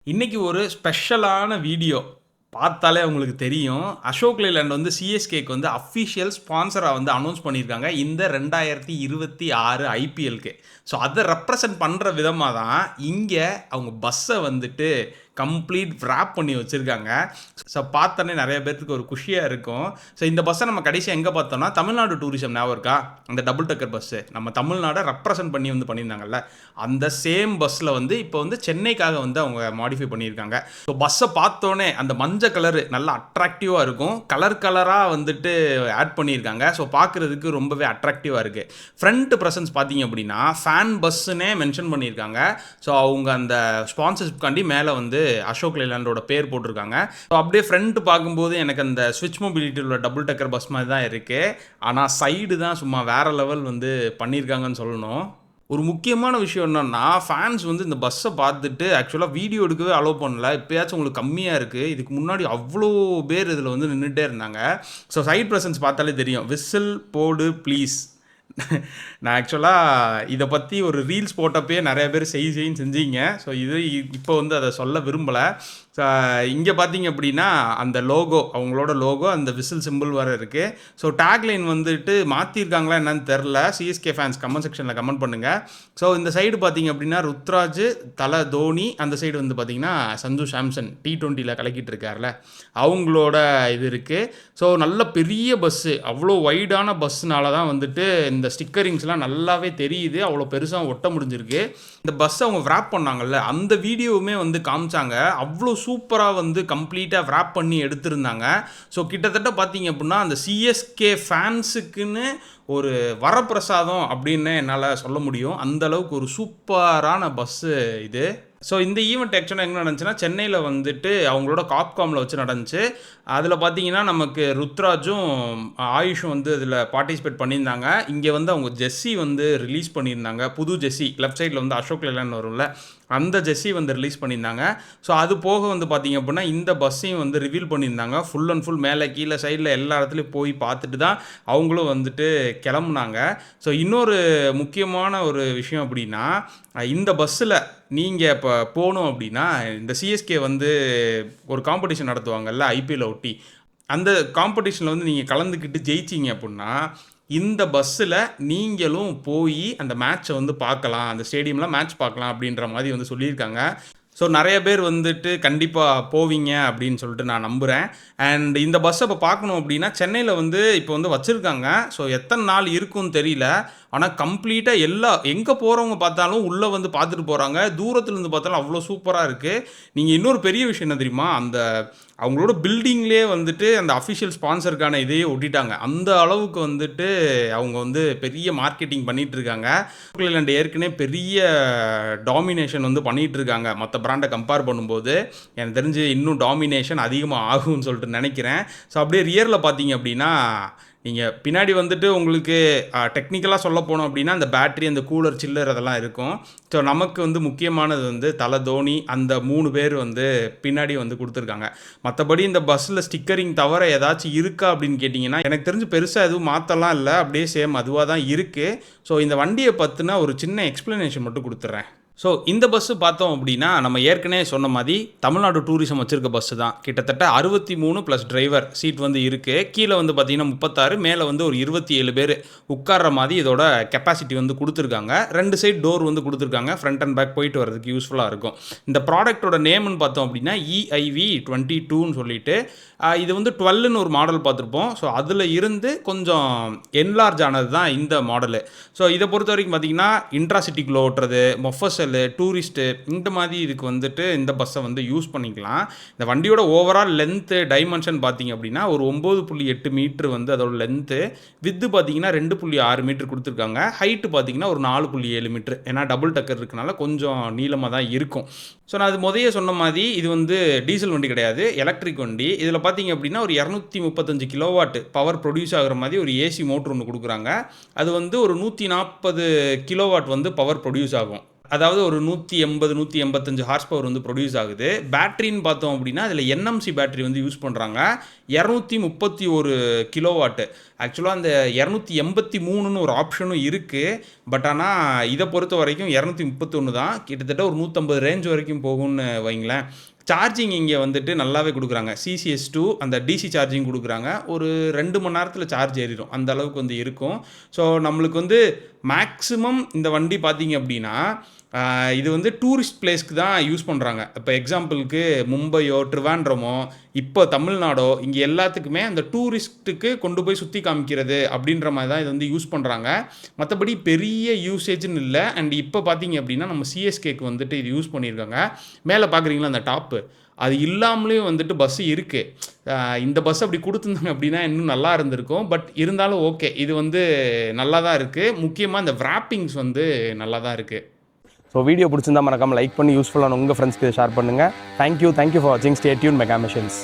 இன்னைக்கு ஒரு ஸ்பெஷலான வீடியோ பார்த்தாலே உங்களுக்கு தெரியும். அசோக் லேலண்ட் வந்து சிஎஸ்கேக்கு வந்து அஃபிஷியல் ஸ்பான்சரா வந்து அனௌன்ஸ் பண்ணியிருக்காங்க இந்த 2026 ஐபிஎல்க்கு. ஸோ அதை ரெப்ரசன்ட் பண்ணுற விதமாக தான் இங்கே அவங்க பஸ்ஸை வந்துட்டு கம்ப்ளீட் wrap பண்ணி வச்சுருக்காங்க. ஸோ பார்த்தோன்னே நிறைய பேர்த்துக்கு ஒரு குஷியாக இருக்கும். ஸோ இந்த பஸ்ஸை நம்ம கடைசியாக எங்கே பார்த்தோம்னா தமிழ்நாடு டூரிசம் ஞாபகம் இருக்கா? அந்த டபுள் டக்கர் பஸ்ஸு நம்ம தமிழ்நாடை ரெப்ரசன்ட் பண்ணி வந்து பண்ணியிருந்தாங்கல்ல, அந்த சேம் பஸ்ஸில் வந்து இப்போ வந்து சென்னைக்காக வந்து அவங்க மாடிஃபை பண்ணியிருக்காங்க. ஸோ பஸ்ஸை பார்த்தோன்னே அந்த மஞ்சள் கலரு நல்லா அட்ராக்டிவாக இருக்கும். கலர் கலராக வந்துட்டு ஆட் பண்ணியிருக்காங்க. ஸோ பார்க்குறதுக்கு ரொம்பவே அட்ராக்டிவாக இருக்குது. ஃப்ரண்ட் ப்ரெசன்ஸ் பார்த்தீங்க அப்படின்னா ஃபேன் பஸ்ஸுன்னே மென்ஷன் பண்ணியிருக்காங்க. ஸோ அவங்க அந்த ஸ்பான்சர்ஷிப்காண்டி மேலே வந்து அசோக் லேலண்டோட பேர் போட்டிருக்காங்க. ஸோ அப்படியே ஃப்ரண்ட் பார்க்கும்போது எனக்கு அந்த ஸ்விட்ச் மொபிலிட்டி உள்ள டபுள் டக்கர் பஸ் மாதிரி தான் இருக்குது. ஆனால் சைடு தான் சும்மா வேறு லெவல் வந்து பண்ணியிருக்காங்கன்னு சொல்லணும். ஒரு முக்கியமான விஷயம் என்னன்னா, ஃபேன்ஸ் வந்து இந்த பஸ்ஸை பார்த்துட்டு ஆக்சுவலாக வீடியோ எடுக்கவே அலோவ் பண்ணல. இப்போயாச்சும் உங்களுக்கு கம்மியாக இருக்குது. இதுக்கு முன்னாடி அவ்வளோ பேர் இதில் வந்து நின்றுட்டே இருந்தாங்க. ஸோ சைட் ப்ரெசன்ஸ் பார்த்தாலே தெரியும். விசில் போடு ப்ளீஸ். நான் ஆக்சுவலாக இதை பற்றி ஒரு ரீல்ஸ் போட்டப்பயே நிறைய பேர் செய்யின்னு செஞ்சீங்க. ஸோ இது இப்போ வந்து அதை சொல்ல விரும்பலை. இங்கே பார்த்தீங்க அப்படின்னா அந்த லோகோ, அவங்களோட லோகோ, அந்த விசில் சிம்பிள் வர இருக்குது. ஸோ டேக்லைன் வந்துட்டு மாற்றிருக்காங்களா என்னன்னு தெரில. சிஎஸ்கே ஃபேன்ஸ் கமெண்ட் செக்ஷனில் கமெண்ட் பண்ணுங்கள். ஸோ இந்த சைடு பார்த்தீங்க அப்படின்னா ருத்ராஜ், தலை தோனி, அந்த சைடு வந்து பார்த்தீங்கன்னா சஞ்சு சாம்சன் T20யில் கலக்கிட்டு இருக்கார்ல, அவங்களோட இது இருக்குது. ஸோ நல்ல பெரிய பஸ்ஸு, அவ்வளோ வைடான பஸ்ஸுனால தான் வந்துட்டு இந்த ஸ்டிக்கரிங்ஸ்லாம் நல்லாவே தெரியுது. அவ்வளோ பெருசாக ஒட்ட முடிஞ்சிருக்கு. இந்த பஸ்ஸை அவங்க wrap பண்ணாங்கல்ல, அந்த வீடியோவுமே வந்து காமிச்சாங்க. அவ்வளோ சூப்பராக வந்து கம்ப்ளீட்டாக wrap பண்ணி எடுத்திருந்தாங்க. ஸோ கிட்டத்தட்ட பார்த்தீங்க அப்படின்னா அந்த சிஎஸ்கே ஃபேன்ஸுக்குன்னு ஒரு வரப்பிரசாதம் அப்படின்னு என்னால் சொல்ல முடியும். அந்தளவுக்கு ஒரு சூப்பரான பஸ்ஸு இது. ஸோ இந்த ஈவெண்ட் ஆக்சுவலாக எங்கே நடந்துச்சுன்னா சென்னையில் வந்துட்டு அவங்களோட காப்காமில் வச்சு நடந்துச்சு. அதில் பார்த்தீங்கன்னா நமக்கு ருத்ராஜும் ஆயுஷும் வந்து அதில் பார்ட்டிசிபேட் பண்ணியிருந்தாங்க. இங்கே வந்து அவங்க ஜெஸ்ஸி வந்து ரிலீஸ் பண்ணியிருந்தாங்க. புது ஜெஸ்ஸி லெஃப்ட் சைடில் வந்து அசோக் லேலண்ட் வரும்ல, அந்த ஜெஸ்ஸி வந்து ரிலீஸ் பண்ணியிருந்தாங்க. ஸோ அது போக வந்து பார்த்திங்க அப்படின்னா இந்த பஸ்ஸையும் வந்து ரிவீல் பண்ணியிருந்தாங்க. ஃபுல் அண்ட் ஃபுல் மேலே கீழே சைடில் எல்லா இடத்துலையும் போய் பார்த்துட்டு தான் அவங்களும் வந்துட்டு கிளம்புனாங்க. ஸோ இன்னொரு முக்கியமான ஒரு விஷயம் அப்படின்னா, இந்த பஸ்ஸில் நீங்கள் இப்போ போகணும் அப்படின்னா இந்த சிஎஸ்கே வந்து ஒரு காம்படிஷன் நடத்துவாங்கல்ல ஐபிஎல்லை ஒட்டி, அந்த காம்படிஷனில் வந்து நீங்கள் கலந்துக்கிட்டு ஜெயிச்சிங்க அப்படின்னா இந்த பஸ்ஸில் நீங்களும் போய் அந்த மேட்ச்சை வந்து பார்க்கலாம், அந்த ஸ்டேடியமில் மேட்ச் பார்க்கலாம் அப்படின்ற மாதிரி வந்து சொல்லியிருக்காங்க. ஸோ நிறைய பேர் வந்துட்டு கண்டிப்பாக போவீங்க அப்படின்னு சொல்லிட்டு நான் நம்புகிறேன். அண்ட் இந்த பஸ்ஸை இப்போ பார்க்கணும் அப்படின்னா சென்னையில் வந்து இப்போ வந்து வச்சுருக்காங்க. ஸோ எத்தனை நாள் இருக்குன்னு தெரியல. ஆனால் கம்ப்ளீட்டாக எங்கே போகிறவங்க பார்த்தாலும் உள்ளே வந்து பார்த்துட்டு போகிறாங்க. தூரத்துலேருந்து பார்த்தாலும் அவ்வளோ சூப்பராக இருக்குது. நீங்கள் இன்னொரு பெரிய விஷயம் என்ன தெரியுமா, அந்த அவங்களோட பில்டிங்லேயே வந்துட்டு அந்த அஃபிஷியல் ஸ்பான்சருக்கான இதையே ஒட்டிட்டாங்க. அந்த அளவுக்கு வந்துட்டு அவங்க வந்து பெரிய மார்க்கெட்டிங் பண்ணிகிட்ருக்காங்க. லேலண்ட் ஏற்கனவே பெரிய டாமினேஷன் வந்து பண்ணிகிட்ருக்காங்க மற்ற பிராண்டை கம்பேர் பண்ணும்போது. எனக்கு தெரிஞ்சு இன்னும் டாமினேஷன் அதிகமாக ஆகும்னு சொல்லிட்டு நினைக்கிறேன். ஸோ அப்படியே ரியரில் பார்த்தீங்க அப்படின்னா நீங்கள் பின்னாடி வந்துட்டு உங்களுக்கு டெக்னிக்கலாக சொல்ல போனோம் அப்படின்னா அந்த பேட்ரி, அந்த கூலர், சில்லர் அதெல்லாம் இருக்கும். ஸோ நமக்கு வந்து முக்கியமானது வந்து தலை, தோனி, அந்த 3 பேர் வந்து பின்னாடி வந்து கொடுத்துருக்காங்க. மற்றபடி இந்த பஸ்ஸில் ஸ்டிக்கரிங் தவிர ஏதாச்சும் இருக்கா அப்படின்னு கேட்டிங்கன்னா எனக்கு தெரிஞ்சு பெருசாக எதுவும் மாற்றலாம் இல்லை, அப்படியே சேம் அதுவாக தான் இருக்குது. ஸோ இந்த வண்டியை பற்றின ஒரு சின்ன எக்ஸ்ப்ளனேஷன் மட்டும் கொடுத்துட்றேன். ஸோ இந்த பஸ்ஸு பார்த்தோம் அப்படின்னா நம்ம ஏற்கனவே சொன்ன மாதிரி தமிழ்நாடு டூரிசம் வச்சுருக்க பஸ்ஸு தான். கிட்டத்தட்ட 63 ப்ளஸ் டிரைவர் சீட் வந்து இருக்குது. கீழே வந்து பார்த்திங்கன்னா 36, மேலே வந்து ஒரு 27 பேர் உட்கார்ற மாதிரி இதோட கெப்பாசிட்டி வந்து கொடுத்துருக்காங்க. 2 சைட் டோர் வந்து கொடுத்துருக்காங்க. ஃப்ரண்ட் அண்ட் பேக் போயிட்டு வரதுக்கு யூஸ்ஃபுல்லாக இருக்கும். இந்த ப்ராடக்ட்டோட நேம்னு பார்த்தோம் அப்படின்னா EIV22ன்னு சொல்லிட்டு இது வந்து 12ன்னு ஒரு மாடல் பார்த்துருப்போம். ஸோ அதில் இருந்து கொஞ்சம் என்லார்ஜ் ஆனது தான் இந்த மாடலு. ஸோ இதை பொறுத்த வரைக்கும் பார்த்திங்கன்னா இன்ட்ராசிட்டிக்குள்ளே ஓட்டுறது, மொஃபசல், டூரிஸ்ட்டு, இந்த மாதிரி இதுக்கு வந்துட்டு இந்த பஸ்ஸை வந்து யூஸ் பண்ணிக்கலாம். இந்த வண்டியோட ஓவரால் லென்த்து டைமென்ஷன் பார்த்திங்க அப்படின்னா ஒரு 9.8 மீட்ரு வந்து அதோட லென்த்து. வித்து பார்த்திங்கன்னா 2.6 மீட்ரு கொடுத்துருக்காங்க. ஹைட்டு பார்த்திங்கன்னா ஒரு 4.7 மீட்ரு. ஏன்னா டபுள் டக்கர் இருக்கனால கொஞ்சம் நீளமாக தான் இருக்கும். ஸோ நான் அது முதல்ல சொன்ன மாதிரி இது வந்து டீசல் வண்டி கிடையாது, எலக்ட்ரிக் வண்டி. இதில் பார்த்திங்க அப்படின்னா ஒரு 235 கிலோவாட் பவர் ப்ரொடியூஸ் ஆகிற மாதிரி ஒரு ஏசி மோட்ரு ஒன்று கொடுக்குறாங்க. அது வந்து ஒரு 140 கிலோவாட் வந்து பவர் ப்ரொடியூஸ் ஆகும். அதாவது ஒரு 180 185 ஹார்ஸ் பவர் வந்து ப்ரொடியூஸ் ஆகுது. பேட்டரின்னு பார்த்தோம் அப்படின்னா அதில் என்எம்சி பேட்டரி வந்து யூஸ் பண்ணுறாங்க. 231 கிலோவாட்டு. ஆக்சுவலாக அந்த 283ன்னு ஒரு ஆப்ஷனும் இருக்குது. பட் ஆனால் இதை பொறுத்த வரைக்கும் 231 தான். கிட்டத்தட்ட ஒரு 150 ரேஞ்ச் வரைக்கும் போகும்னு வைங்களேன். சார்ஜிங் இங்கே வந்துட்டு நல்லாவே கொடுக்குறாங்க. CCS2 அந்த டிசி சார்ஜிங் கொடுக்குறாங்க. ஒரு 2 மணி நேரத்தில் சார்ஜ் ஏறிடும். அந்த அளவுக்கு வந்து இருக்கும். ஸோ நம்மளுக்கு வந்து மேக்ஸிமம் இந்த வண்டி பார்த்தீங்க அப்படின்னா இது வந்து டூரிஸ்ட் பிளேஸ்க்கு தான் யூஸ் பண்ணுறாங்க. இப்போ எக்ஸாம்பிளுக்கு மும்பையோ ட்ரிவாண்ட்ரமோ இப்போ தமிழ்நாடோ இங்கே எல்லாத்துக்குமே அந்த டூரிஸ்ட்டுக்கு கொண்டு போய் சுற்றி காமிக்கிறது அப்படின்ற மாதிரி தான் இது வந்து யூஸ் பண்ணுறாங்க. மற்றபடி பெரிய யூசேஜ்னு இல்லை. அண்ட் இப்போ பார்த்தீங்க அப்படின்னா நம்ம சிஎஸ்கேக்கு வந்துட்டு இது யூஸ் பண்ணியிருக்காங்க. மேலே பார்க்குறீங்களா அந்த டாப்பு, அது இல்லாமலேயும் வந்துட்டு பஸ்ஸு இருக்குது. இந்த பஸ் அப்படி கொடுத்துருந்தாங்க அப்படின்னா இன்னும் நல்லா இருந்திருக்கும். பட் இருந்தாலும் ஓகே, இது வந்து நல்லா தான் இருக்குது. முக்கியமாக இந்த wrappings வந்து நல்லா தான் இருக்குது. ஸோ வீடியோ பிடிச்சிருந்தா மறக்காமல் லைக் பண்ணி யூஸ்ஃபுல்லான உங்கள் ஃப்ரெண்ட்ஸ்க்கு ஷேர் பண்ணுங்கள். தேங்க்யூ ஃபார் வாட்சிங். Stay tuned mega missions.